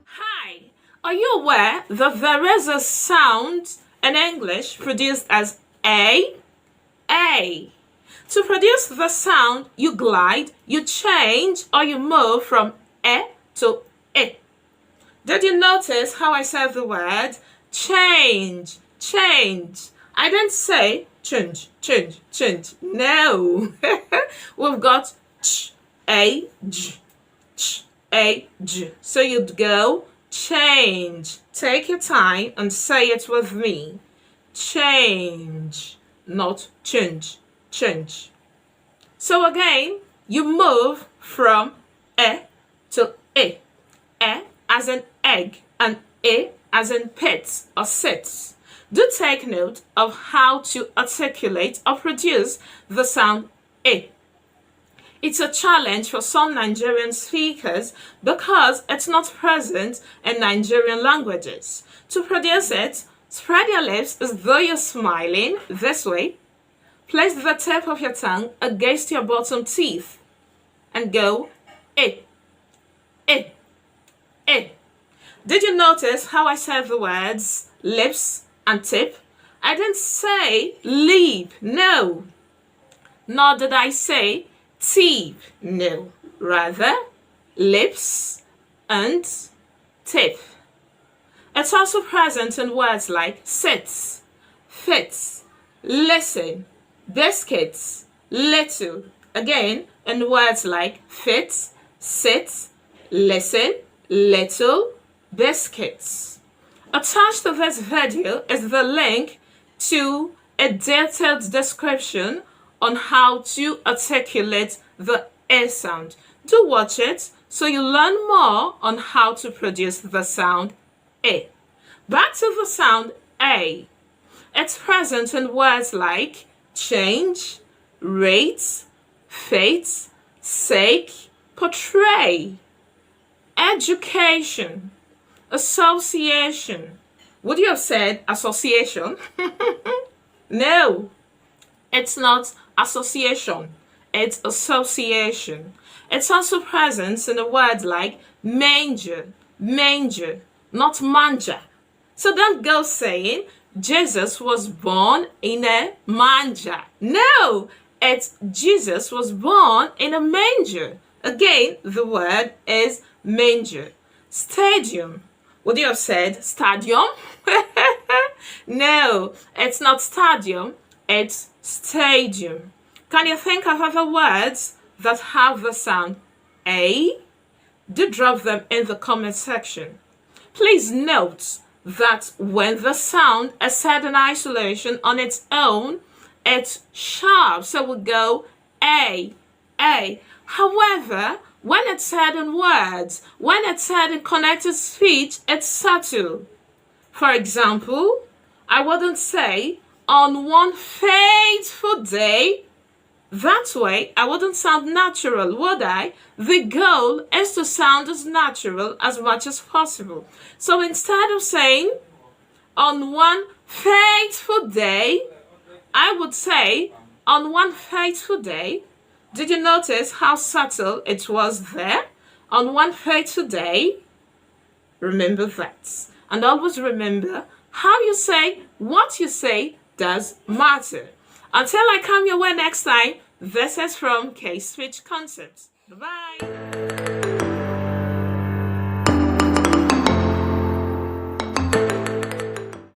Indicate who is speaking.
Speaker 1: Hi, are you aware that there is a sound in English produced as A? A. To produce the sound, you glide, you change, or you move from E to I. Did you notice how I said the word change? Change. I didn't say change, change, change. No. We've got ch, a, j, ch, a, j. So you'd go change. Take your time and say it with me. Change, not change, change. So again, you move from E to I. E as in egg and I as in pits or sits. Do take note of how to articulate or produce the sound I. It's a challenge for some Nigerian speakers because it's not present in Nigerian languages. To produce it, spread your lips as though you're smiling this way. Place the tip of your tongue against your bottom teeth and go I, I, I. Did you notice how I said the words lips and tip? I didn't say lip, no. Nor did I say tip, no. Rather, lips and tip. It's also present in words like sits, fits, listen, biscuits, little. Again, in words like fits, sits, listen, little, biscuits. Attached to this video is the link to a detailed description on how to articulate the A sound. Do watch it so you learn more on how to produce the sound A. Back to the sound A. It's present in words like change, rate, fate, sake, portray, education, association. Would you have said association? No, it's not association. It's association. It's also present in a word like manger, manger, not manger. So don't go saying Jesus was born in a manger. No, it's Jesus was born in a manger. Again, the word is manger. Stadium. Would you have said stadium? No, it's not stadium, it's stadium. Can you think of other words that have the sound A? Do drop them in the comment section. Please note that when the sound is said in isolation on its own, it's sharp, so we go A, A. However, when it's said in words, when it's said in connected speech, it's subtle. For example, I wouldn't say on one fateful day. That way, I wouldn't sound natural, would I? The goal is to sound as natural as much as possible. So instead of saying on one fateful day, I would say on one fateful day. Did you notice how subtle it was there? On one fateful day. Remember that. And always remember, how you say what you say does matter. Until I come your way next time, this is from K-Switch Concepts. Bye-bye.